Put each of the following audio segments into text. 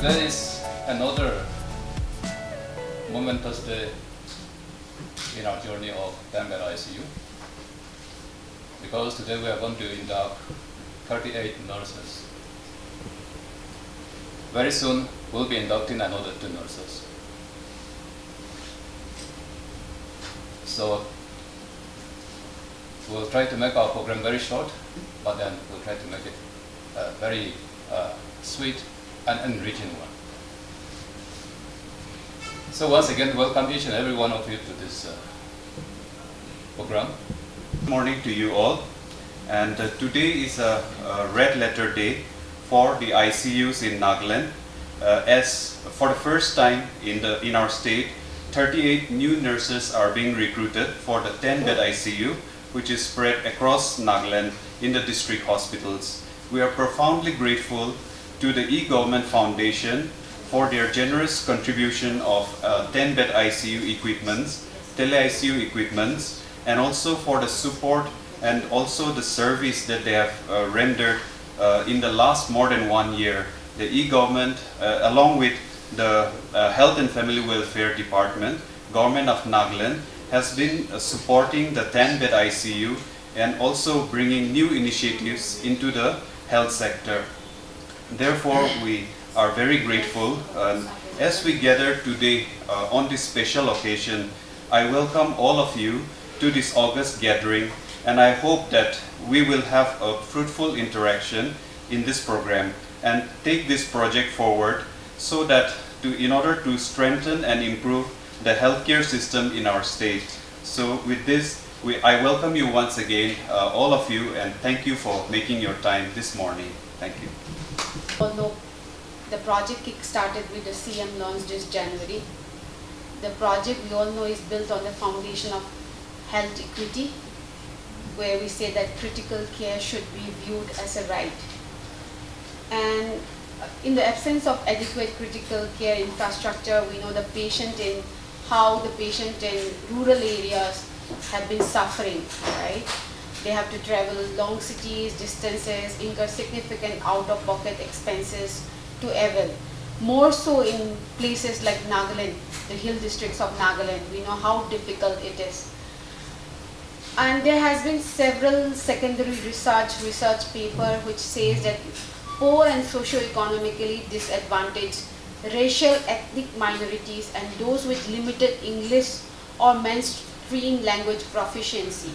Today is another momentous day in our journey of 10-bed ICU, because today we are going to induct 38 nurses. Very soon we'll be inducting another 2 nurses. So we'll try to make our program very short, but then we'll try to make it very sweet and enriching one. So once again, welcome each and every one of you to this program. Good morning to you all, and today is a red letter day for the ICUs in Nagaland, as for the first time in our state, 38 new nurses are being recruited for the 10-bed ICU, which is spread across Nagaland in the district hospitals. We are profoundly grateful to the e-Government Foundation for their generous contribution of 10-bed ICU equipments, Tele ICU equipments, and also for the support and also the service that they have rendered in the last more than 1 year. The e-Government, along with the Health and Family Welfare Department, Government of Nagaland, has been supporting the 10-bed ICU and also bringing new initiatives into the health sector. Therefore, we are very grateful. As we gather today on this special occasion, I welcome all of you to this August gathering, and I hope that we will have a fruitful interaction in this program and take this project forward so that in order to strengthen and improve the healthcare system in our state. So with this, I welcome you once again, all of you, and thank you for making your time this morning. Thank you. Although the project kick-started with the CM launch this January, the project we all know is built on the foundation of health equity, where we say that critical care should be viewed as a right. And in the absence of adequate critical care infrastructure, we know how the patient in rural areas have been suffering, right? They have to travel long cities, distances, incur significant out-of-pocket expenses to avail. More so in places like Nagaland, the hill districts of Nagaland, we know how difficult it is. And there has been several secondary research paper which says that poor and socio-economically disadvantaged racial ethnic minorities and those with limited English or mainstream language proficiency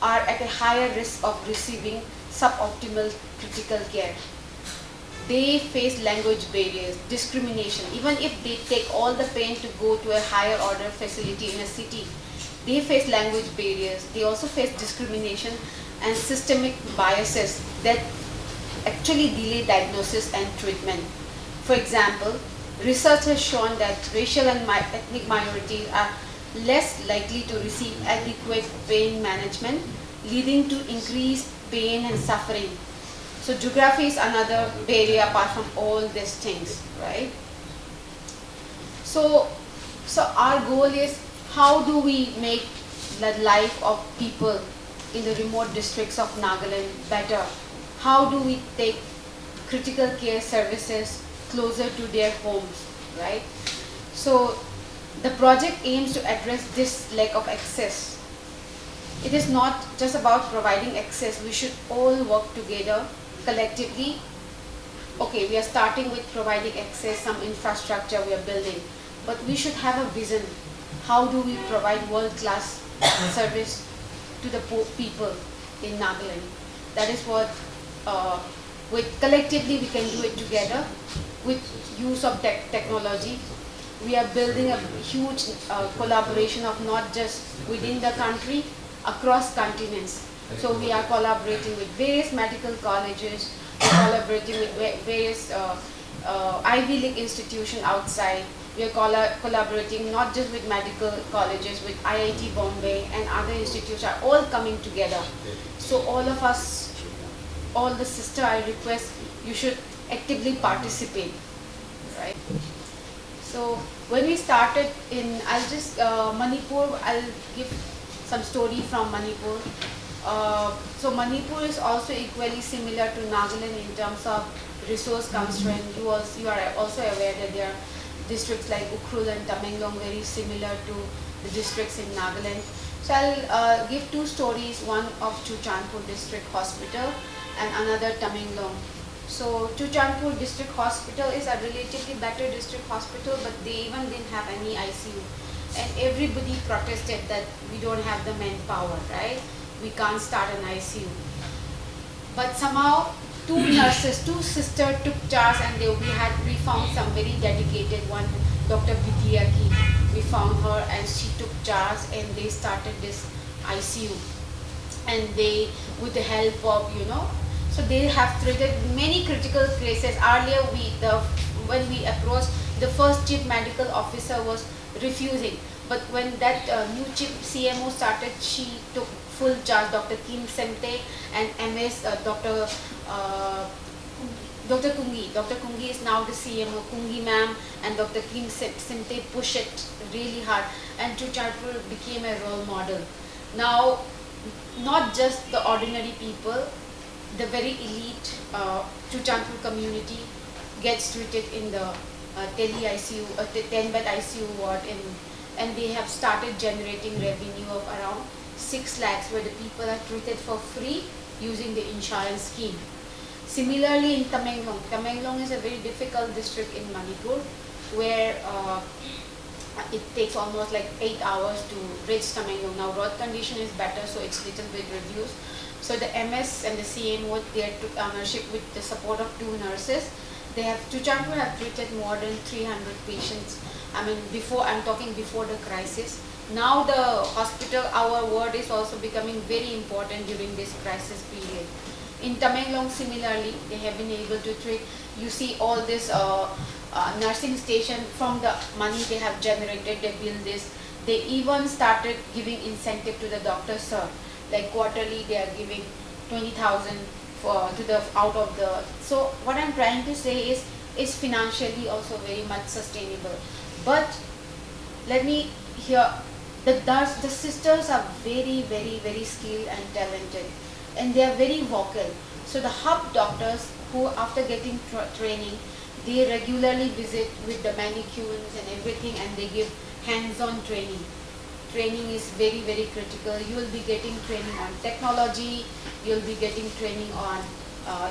are at a higher risk of receiving suboptimal critical care. They face language barriers, discrimination. Even if they take all the pain to go to a higher order facility in a city, they face language barriers. They also face discrimination and systemic biases that actually delay diagnosis and treatment. For example, research has shown that racial and ethnic minorities are less likely to receive adequate pain management, leading to increased pain and suffering. So geography is another barrier apart from all these things, right? So our goal is, how do we make the life of people in the remote districts of Nagaland better? How do we take critical care services closer to their homes, right? So the project aims to address this lack of access. It is not just about providing access. We should all work together collectively. Okay, we are starting with providing access, some infrastructure we are building, but we should have a vision. How do we provide world-class service to the people in Nagaland? That is what, collectively we can do it together with use of technology. We are building a huge collaboration of not just within the country, across continents. So we are collaborating with various medical colleges, collaborating with various Ivy League institutions outside. We are collaborating not just with medical colleges, with IIT Bombay and other institutes are all coming together. So all of us, all the sisters, I request you should actively participate, right? So when we started in, Manipur, I'll give some story from Manipur. So Manipur is also equally similar to Nagaland in terms of resource constraint. You are also aware that there are districts like Ukhrul and Tamenglong very similar to the districts in Nagaland. So I'll give two stories, one of Chuchanpur District Hospital and another Tamenglong. So Chuchanpur District Hospital is a relatively better district hospital, but they even didn't have any ICU. And everybody protested that we don't have the manpower, right? We can't start an ICU. But somehow two nurses, two sisters took charge, and we found some very dedicated one, Dr. Bidyaki. We found her and she took charge and they started this ICU. And they, with the help of, so they have treated many critical cases. Earlier, when we approached, the first chief medical officer was refusing. But when that new chief CMO started, she took full charge. Dr. Kim Semte and MS Dr. Kungi. Dr. Kungi is now the CMO. Kungi ma'am and Dr. Kim Semte push it really hard, and Chuchanpur became a role model. Now, not just the ordinary people, the very elite Chuchanpur community gets treated in the Tele ICU, 10-bed ICU ward, and they have started generating revenue of around 6 lakhs, where the people are treated for free using the insurance scheme. Similarly, in Tamenglong is a very difficult district in Manipur, where it takes almost like 8 hours to reach Tamenglong. Now, road condition is better, so it's little bit reduced. So the MS and the CMO, they took ownership with the support of 2 nurses. Chuchanpur have treated more than 300 patients. I'm talking before the crisis. Now the hospital, our ward is also becoming very important during this crisis period. In Tamenglong, similarly, they have been able to treat, you see all this nursing station from the money they have generated, they build this. They even started giving incentive to the doctors, sir. Like quarterly, they are giving 20,000 out of the. So what I'm trying to say is financially also very much sustainable. But let me hear, the sisters are very, very, very skilled and talented, and they are very vocal. So the hub doctors who, after getting training, they regularly visit with the mannequins and everything, and they give hands-on training. Training is very, very critical. You will be getting training on technology, you will be getting training on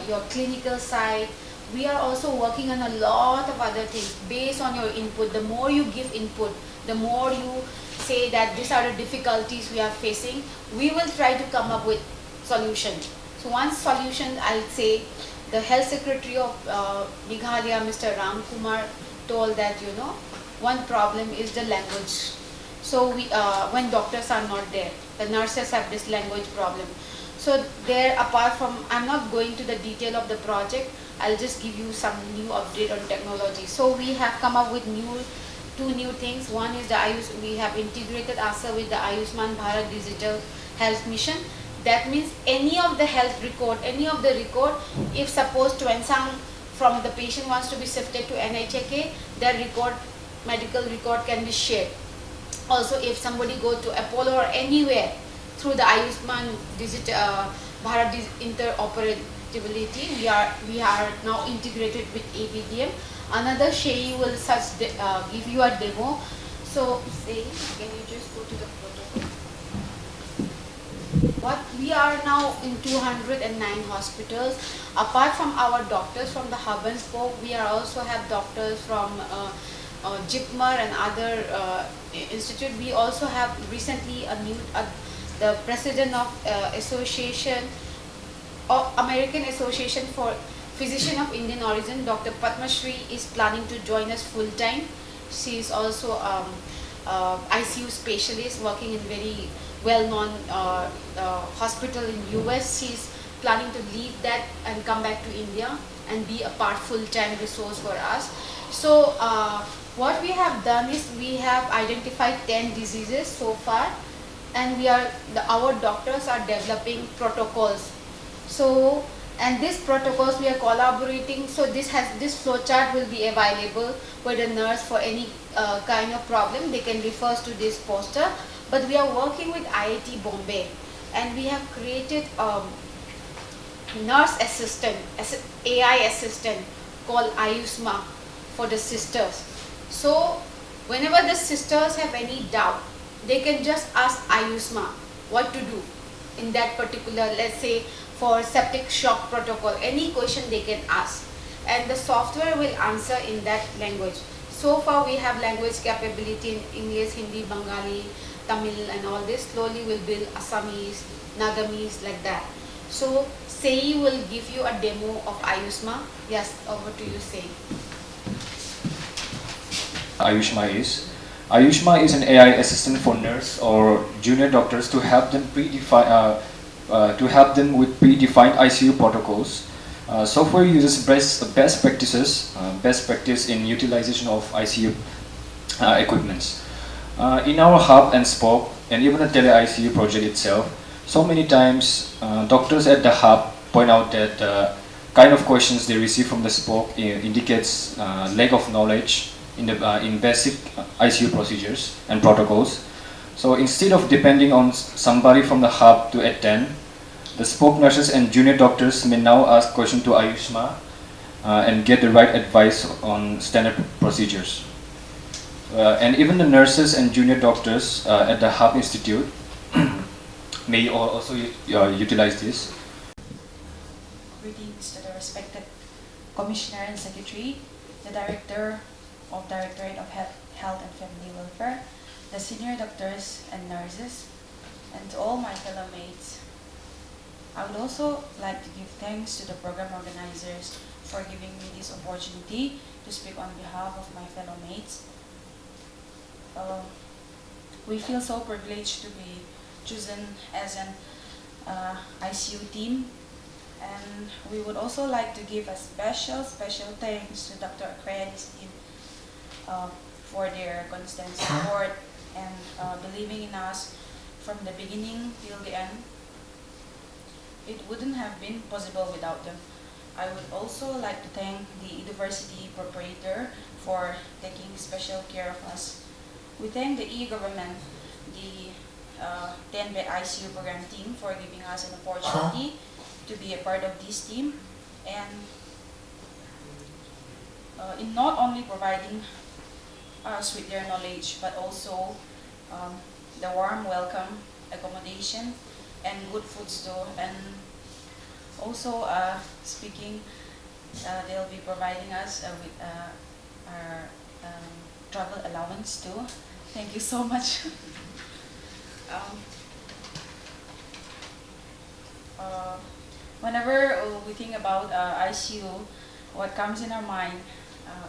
your clinical side. We are also working on a lot of other things based on your input. The more you give input, the more you say that these are the difficulties we are facing, we will try to come up with solutions. So one solution, I'll say, the health secretary of Meghalaya, Mr. Ram Kumar, told that, one problem is the language. So when doctors are not there, the nurses have this language problem. So there, apart from, I'm not going to the detail of the project, I'll just give you some new update on technology. So we have come up with two new things. One is we have integrated ourselves with the Ayushman Bharat Digital Health Mission. That means any of the health record, if suppose Tuensang from the patient wants to be shifted to NHK, their medical record can be shared. Also, if somebody go to Apollo or anywhere through the Ayushman Digital Bharat interoperability, we are now integrated with ABDM. Another Shay will give you a demo. So, say, can you just go to the protocol? We are now in 209 hospitals. Apart from our doctors from the hub and spoke, we also have doctors from JIPMER and other institute. We also have recently the president of American Association for Physician of Indian Origin, Dr. Padma Shri, is planning to join us full time. She is also ICU specialist working in very well-known hospital in US. She is planning to leave that and come back to India and be a full-time resource for us. So what we have done is we have identified 10 diseases so far, and our doctors are developing protocols. So, and these protocols we are collaborating. So this flowchart will be available for the nurse for any kind of problem. They can refer to this poster. But we are working with IIT Bombay and we have created nurse assistant, AI assistant called Ayushma for the sisters. So whenever the sisters have any doubt, they can just ask Ayushma what to do in that particular, let's say for septic shock protocol, any question they can ask, and the software will answer in that language. So far we have language capability in English, Hindi, Bengali, Tamil and all this. Slowly we'll build Assamese, Nagamese, like that. So Sei will give you a demo of Ayushma. Yes, over to you, Sei. Ayushma is an AI assistant for nurse or junior doctors to help them with predefined ICU protocols. Software uses best practice in utilization of ICU equipments. In our hub and spoke, and even the Tele ICU project itself, so many times doctors at the hub point out that kind of questions they receive from the spoke indicates lack of knowledge in basic ICU procedures and protocols. So instead of depending on somebody from the hub to attend, the spoke nurses and junior doctors may now ask questions to Ayushma and get the right advice on standard procedures. And even the nurses and junior doctors at the Hub Institute may also utilize this. Greetings to the respected Commissioner and Secretary, the Director of Directorate of Health and Family Welfare, the senior doctors and nurses, and to all my fellow mates. I would also like to give thanks to the program organizers for giving me this opportunity to speak on behalf of my fellow mates. We feel so privileged to be chosen as an ICU team, and we would also like to give a special thanks to Dr. Akray and his team for their constant support and believing in us from the beginning till the end. It wouldn't have been possible without them. I would also like to thank the university proprietor for taking special care of us. We thank the e-government, the 10-bed ICU program team for giving us an opportunity to be a part of this team, and in not only providing us with their knowledge, but also the warm welcome, accommodation, and good foods too. And also speaking, they'll be providing us with our travel allowance too. Thank you so much. Whenever we think about ICU, what comes in our mind,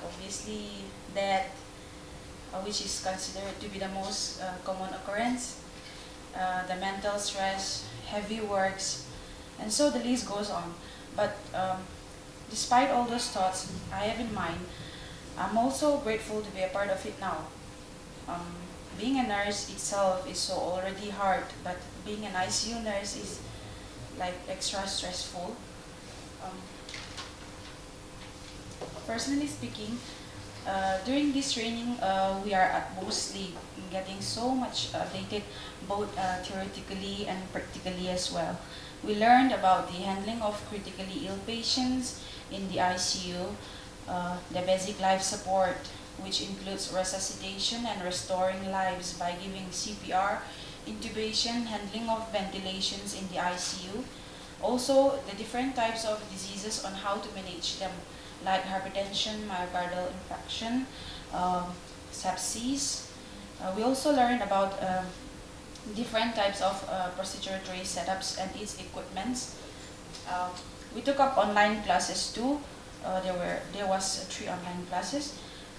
obviously death, which is considered to be the most common occurrence, the mental stress, heavy works, and so the list goes on. But despite all those thoughts I have in mind, I'm also grateful to be a part of it now. Being a nurse itself is so already hard, but being an ICU nurse is like extra stressful. Personally speaking, during this training, we are mostly getting so much updated, both theoretically and practically as well. We learned about the handling of critically ill patients in the ICU, the basic life support, which includes resuscitation and restoring lives by giving CPR, intubation, handling of ventilations in the ICU. Also, the different types of diseases on how to manage them, like hypertension, myocardial infarction, sepsis. We also learned about different types of procedure tray setups and its equipments. We took up online classes too. There was 3 online classes,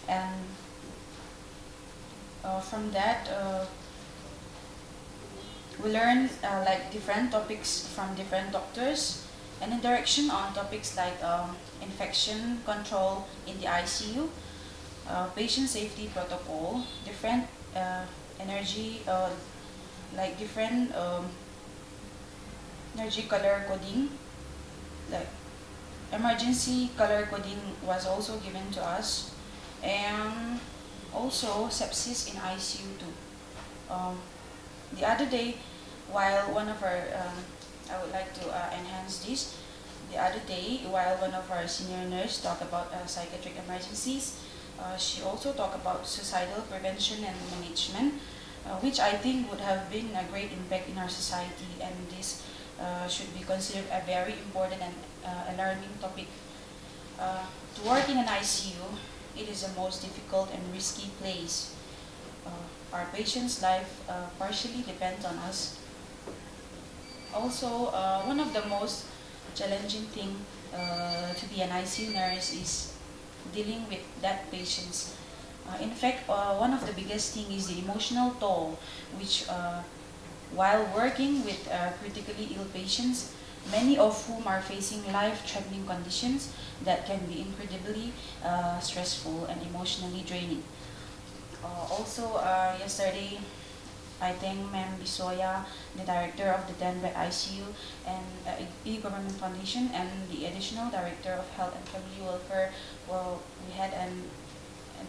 and from that we learned like different topics from different doctors, and in direction on topics like infection control in the ICU, patient safety protocol, different energy, like different energy color coding, like emergency color coding was also given to us, and also sepsis in ICU too. The other day, while one of our, I would like to enhance this. The other day, while one of our senior nurse talked about psychiatric emergencies, she also talked about suicidal prevention and management, which I think would have been a great impact in our society, and this should be considered a very important and alarming topic. To work in an ICU, it is the most difficult and risky place. Our patient's life partially depends on us. Also, one of the most challenging thing to be an ICU nurse is dealing with that patients. In fact, one of the biggest thing is the emotional toll, which while working with critically ill patients, many of whom are facing life-threatening conditions that can be incredibly stressful and emotionally draining. Also, yesterday, I thank Ma'am Bisoya, the director of the Denver ICU and E-Government Foundation, and the additional director of Health and Family Welfare. Well,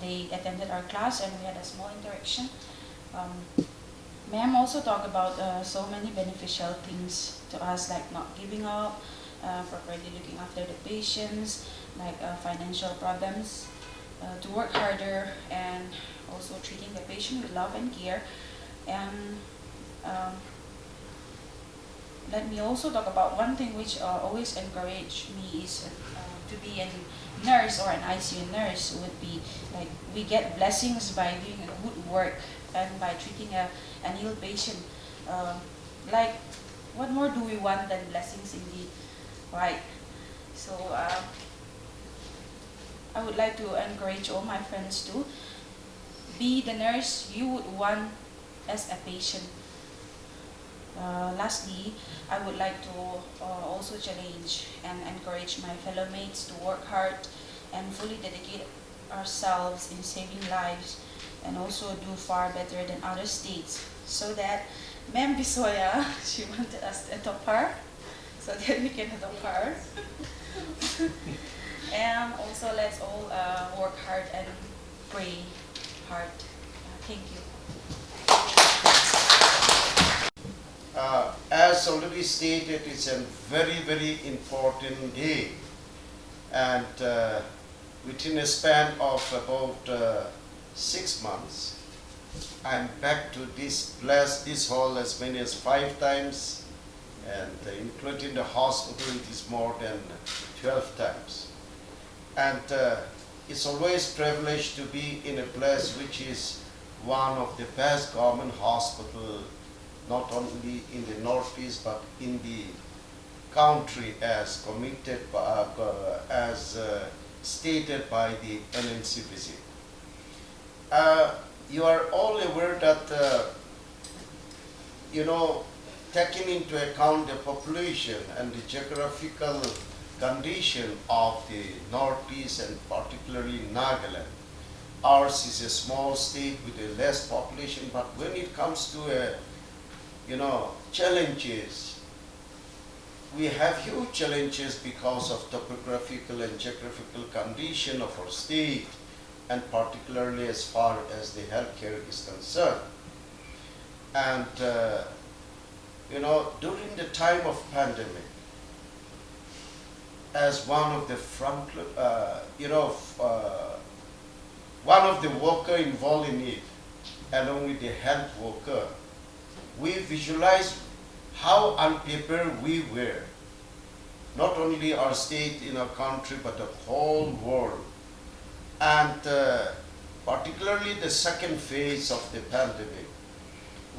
they attended our class and we had a small interaction. Ma'am also talked about so many beneficial things to us, like not giving up, properly looking after the patients, like financial problems, to work harder, and also treating the patient with love and care. And let me also talk about one thing which always encouraged me is to be a nurse or an ICU nurse would be like we get blessings by doing a good work and by treating an ill patient. Like, what more do we want than blessings indeed, right? So I would like to encourage all my friends to be the nurse you would want as a patient. Lastly, I would like to also challenge and encourage my fellow mates to work hard and fully dedicate ourselves in saving lives, and also do far better than other states, so that Ma'am Bisoya, she wanted us to adopt her, so that we can adopt her. And also let's all work hard and pray hard. Thank you. As already stated, it's a very, very important day, and within a span of about 6 months, I'm back to this hall as many as 5 times, and including the hospital, it is more than 12 times. And it's always a privilege to be in a place which is one of the best government hospitals, not only in the Northeast but in the country, as committed as stated by the NLTV. You are all aware that taking into account the population and the geographical condition of the Northeast and particularly Nagaland, ours is a small state with a less population, but when it comes to challenges, we have huge challenges because of topographical and geographical condition of our state, and particularly as far as the healthcare is concerned. And during the time of pandemic, as one of the one of the worker involved in it, along with the health worker, we visualized how unprepared we were, not only our state in our country, but the whole world. And particularly the second phase of the pandemic,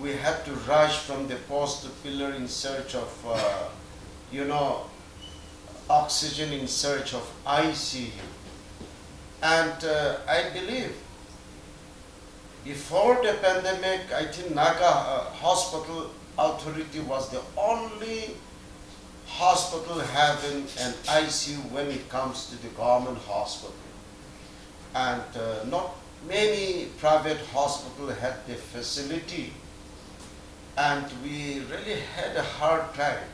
we had to rush from the post to pillar in search of, oxygen, in search of ICU. And I believe before the pandemic, I think Naga Hospital Authority was the only hospital having an ICU when it comes to the government hospital. And not many private hospitals had the facility, and we really had a hard time.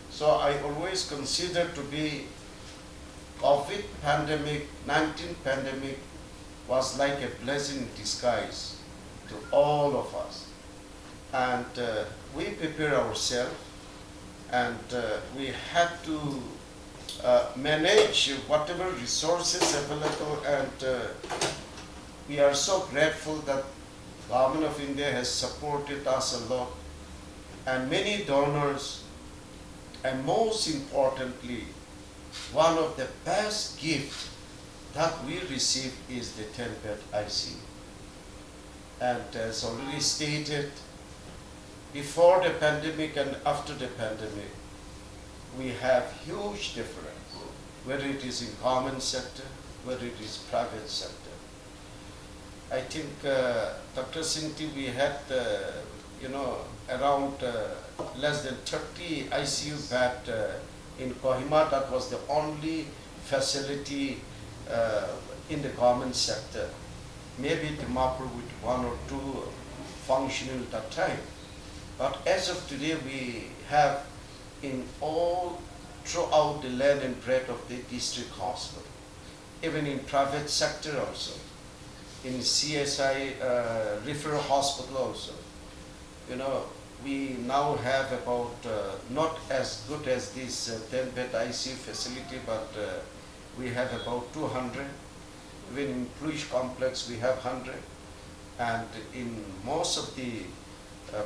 So I always consider to be COVID-19 pandemic was like a blessing in disguise to all of us. and we prepare ourselves, and we had to manage whatever resources available, and we are so grateful that Government of India has supported us a lot, and many donors, and most importantly, one of the best gifts that we receive is the 10-bed ICU. And as already stated, before the pandemic and after the pandemic, we have huge difference, whether it is in government sector, whether it is private sector. I think, Dr. Sinti, we had, around less than 30 ICU bed in Kohima. That was the only facility in the government sector. Maybe Dimapur with one or two functional at that time. But as of today, we have in all throughout the length and breadth of the district hospital, even in private sector also, in CSI referral hospital also. We now have about, not as good as this 10-bed ICU facility, but we have about 200. Even in Plush complex, we have 100. And in most of the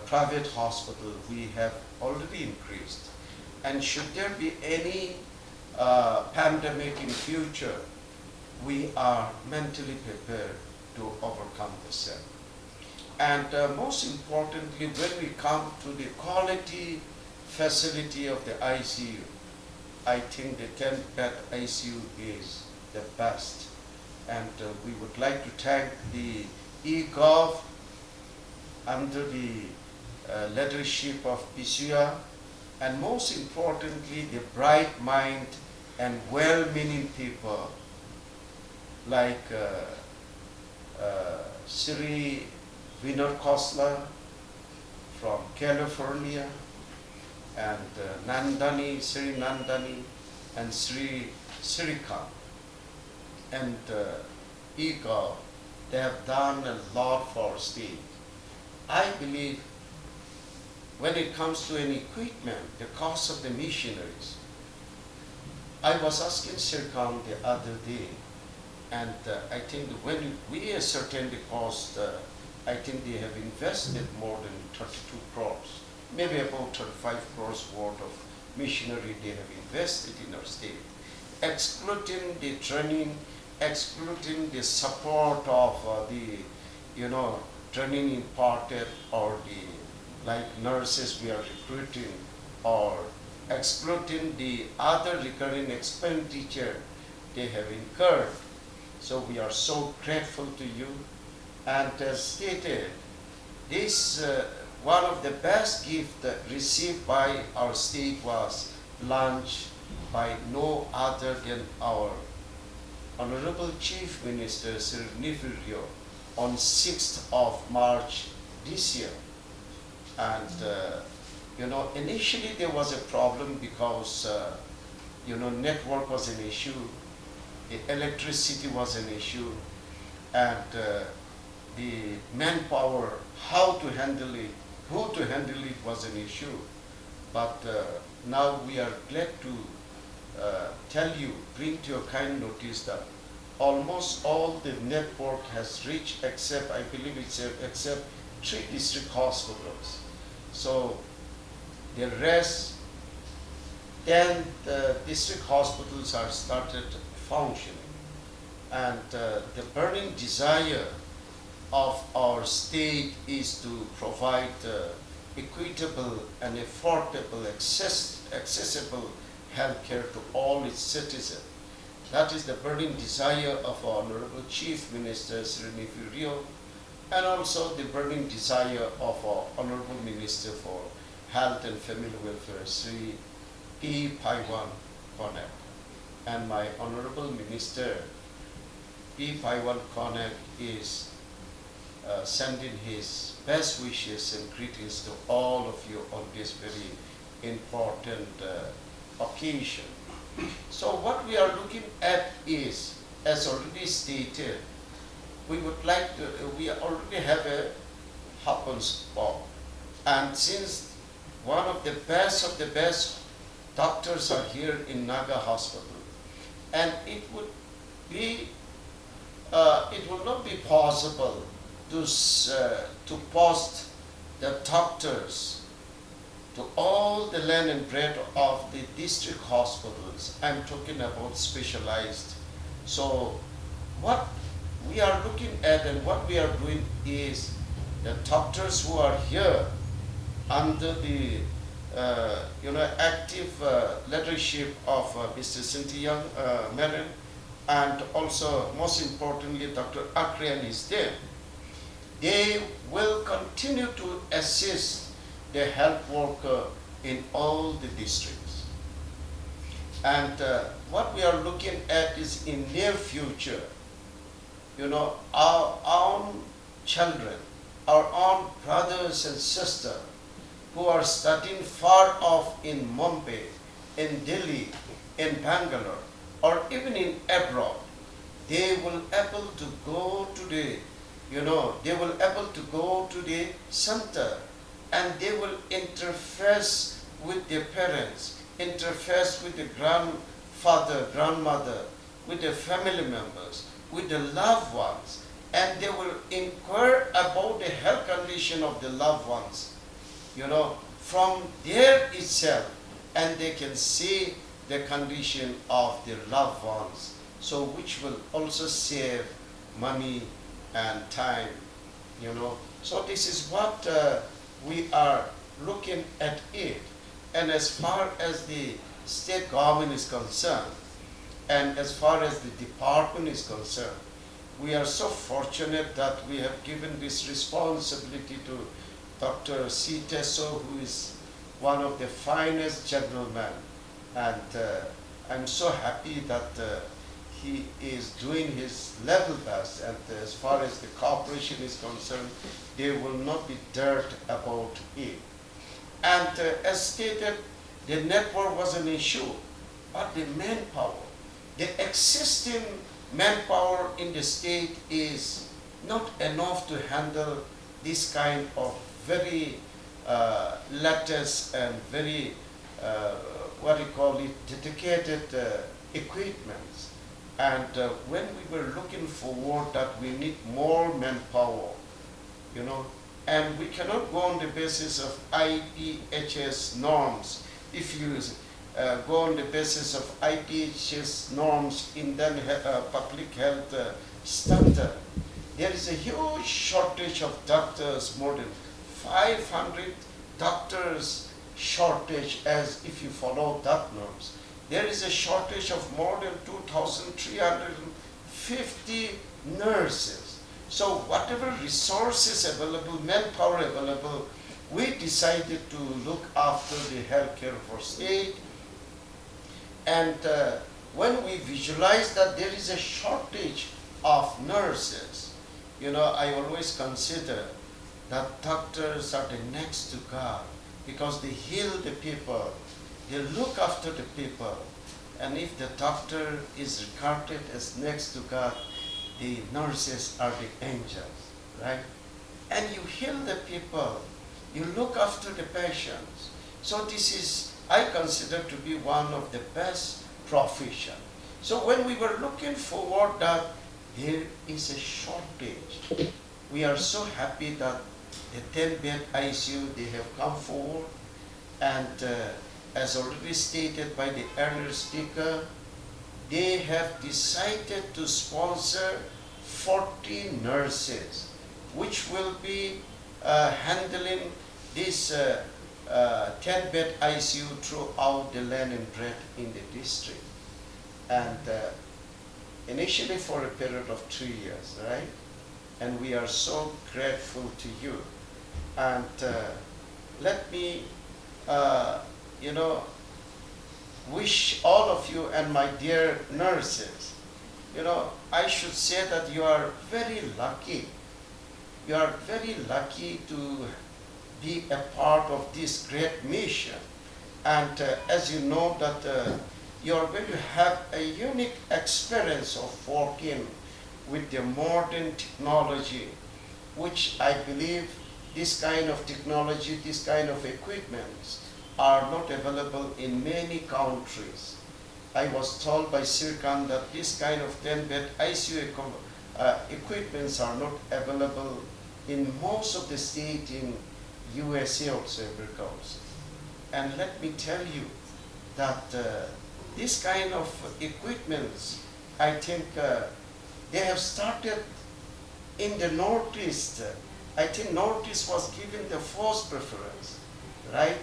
private hospitals, we have already increased. And should there be any pandemic in future, we are mentally prepared to overcome the same. And most importantly, when we come to the quality facility of the ICU, I think the 10-bed ICU is the best. And we would like to thank the eGov under the leadership of Pisuya, and most importantly, the bright mind and well-meaning people like Sri Vinod Khosla from California, and Nandani, Sri Nandani, and Sri Srikant, and eGov. They have done a lot for state. I believe when it comes to an equipment, the cost of the missionaries. I was asking Srikant the other day, and I think when we ascertain the cost, I think they have invested more than 32 crores, maybe about 35 crores worth of machinery they have invested in our state, excluding the training, excluding the support of the, training imparted, or the, like nurses we are recruiting, or excluding the other recurring expenditure they have incurred. So we are so grateful to you. And as stated, this one of the best gifts received by our state was launched by no other than our Honorable Chief Minister Sir Nifirio on 6th of March this year. And initially there was a problem because network was an issue, the electricity was an issue, and the manpower, how to handle it, who to handle it was an issue. But now we are glad to tell you, bring to your kind notice that almost all the network has reached, except, I believe it's except 3 district hospitals. So the rest, 10 district hospitals are started functioning. And the burning desire of our state is to provide equitable and affordable, accessible healthcare to all its citizens. That is the burning desire of our Honorable Chief Minister Sri Nifirio, and also the burning desire of our Honorable Minister for Health and Family Welfare, Sri P. Paiwan Konak, and my Honorable Minister P. Paiwan Konak is sending his best wishes and greetings to all of you on this very important occasion. So what we are looking at is, as already stated, we would like to, we already have a hub and spoke, And since one of the best doctors are here in Naga Hospital, and it would be, it will not be possible to post the doctors to all the land and breadth of the district hospitals. I'm talking about specialized. So what we are looking at and what we are doing is the doctors who are here under the active leadership of Mr. Sintiyang Merin, and also most importantly Dr. Akrian is there. They will continue to assist the health worker in all the districts. And what we are looking at is in near future, our own children, our own brothers and sisters who are studying far off in Mumbai, in Delhi, in Bangalore, or even in abroad, they will able to go to the, they will able to go to the center, and they will interface with their parents, interface with the grandfather, grandmother, with the family members, with the loved ones, and they will inquire about the health condition of the loved ones, from there itself, and they can see the condition of their loved ones, so which will also save money and time, So this is what we are looking at it. And as far as the state government is concerned, and as far as the department is concerned, we are so fortunate that we have given this responsibility to Dr. C. Teso, who is one of the finest gentlemen. And I'm so happy that he is doing his level best. And as far as the cooperation is concerned, there will not be dirt about it. And as stated, the network was an issue, but the manpower, the existing manpower in the state is not enough to handle this kind of very latest and very, dedicated equipments. And when we were looking forward that we need more manpower, and we cannot go on the basis of IPHS norms. If you go on the basis of IPHS norms in then public health standard, there is a huge shortage of doctors, more than 500 doctors shortage, as if you follow that norms. There is a shortage of more than 2,350 nurses. So whatever resources available, manpower available, we decided to look after the healthcare for state. And when we visualize that there is a shortage of nurses, I always consider that doctors are the next to God, because they heal the people, they look after the people. And if the doctor is regarded as next to God, the nurses are the angels, right? And you heal the people, you look after the patients. So this is, I consider to be one of the best profession. So when we were looking forward that there is a shortage, we are so happy that the 10-bed ICU, they have come forward, and as already stated by the earlier speaker, they have decided to sponsor 40 nurses, which will be handling this 10-bed ICU throughout the land and breadth in the district. And initially for a period of 3 years, right? And we are so grateful to you. And let me, wish all of you and my dear nurses, I should say that you are very lucky. You are very lucky to be a part of this great mission. And as you know that you are going to have a unique experience of working with the modern technology, which I believe this kind of technology, this kind of equipment are not available in many countries. I was told by Sirkan that this kind of 10-bed ICU equipments are not available in most of the states in USA also, America. And let me tell you that this kind of equipments, I think they have started in the Northeast. I think Northeast was given the first preference, right?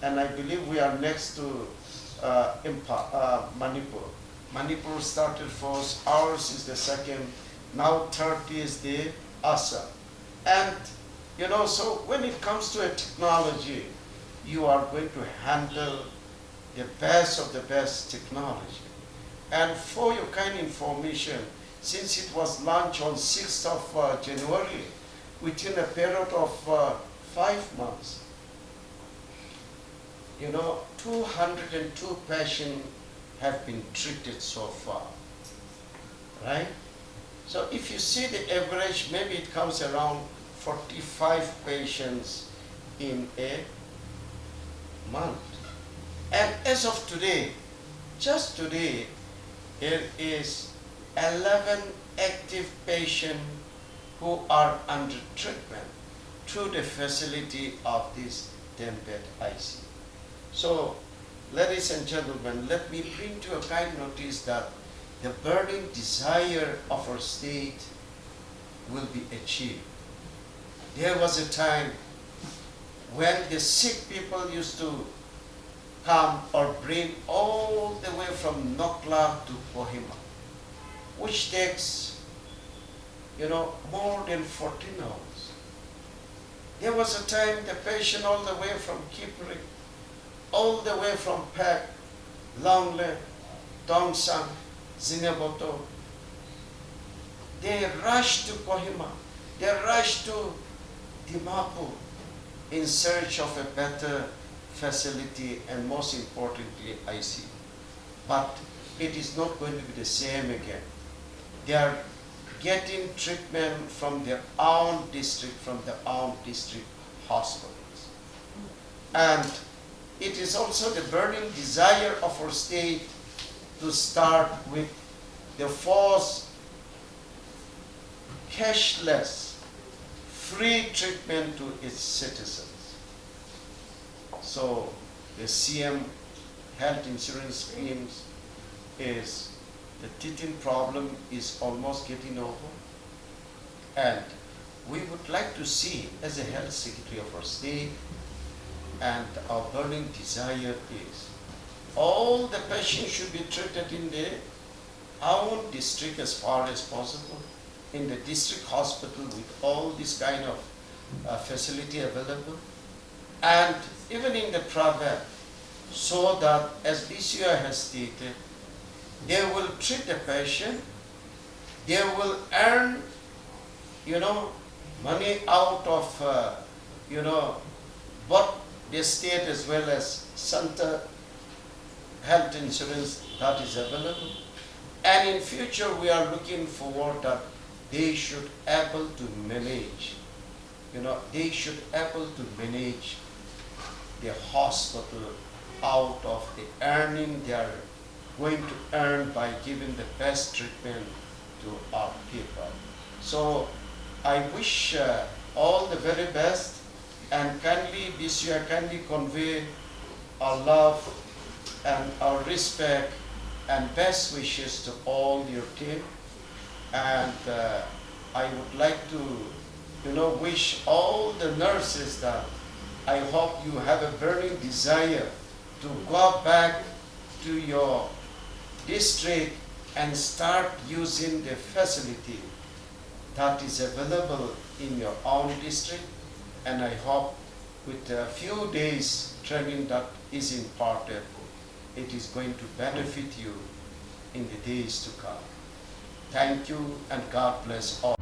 And I believe we are next to Manipur. Manipur started first, ours is the second, now third is the Assam. And you know, so when it comes to a technology, you are going to handle the best of the best technology. And for your kind information, since it was launched on 6th of January, within a period of 5 months, you know, 202 patients have been treated so far, right? So if you see the average, maybe it comes around 45 patients in a month. And as of today, just today, there is 11 active patients who are under treatment through the facility of this 10-bed ICU. So, ladies and gentlemen, let me bring to a kind notice that the burning desire of our state will be achieved. There was a time when the sick people used to come or bring all the way from Nokla to Kohima, which takes, you know, more than 14 hours. There was a time the patient all the way from Kipri, all the way from Pak, Longle, Dongsang, Zinaboto, they rushed to Kohima, they rushed to Dimapur in search of a better facility and most importantly ICU. But it is not going to be the same again. They are getting treatment from their own district, hospitals. And it is also the burning desire of our state to start with the first cashless, free treatment to its citizens. So the CM health insurance schemes is, the teething problem is almost getting over. And we would like to see, as a health secretary of our state, and our burning desire is, all the patients should be treated in their own district as far as possible, in the district hospital with all this kind of facility available, and even in the private, so that, as BCI has stated, they will treat the patient, they will earn, you know, money out of, you know, both the state as well as center health insurance that is available. And in future, we are looking forward that they should able to manage, you know, they should able to manage the hospital out of the earning they are going to earn by giving the best treatment to our people. So I wish all the very best, and kindly, BCI, kindly convey our love and our respect and best wishes to all your team. And I would like to, you know, wish all the nurses that I hope you have a burning desire to go back to your district and start using the facility that is available in your own district. And I hope with a few days training that is imparted, it is going to benefit you in the days to come. Thank you, and God bless all.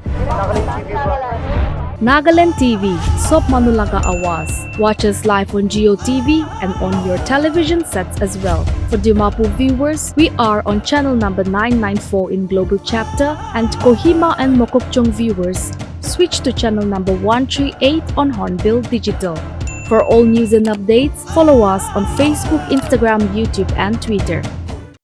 Nagaland TV, Sop Manulaga Awas. Watch us live on Geo TV and on your television sets as well. For Dimapu viewers, we are on channel number 994 in Global Chapter, and Kohima and Mokokchung viewers, switch to channel number 138 on Hornbill Digital. For all news and updates, follow us on Facebook, Instagram, YouTube, and Twitter.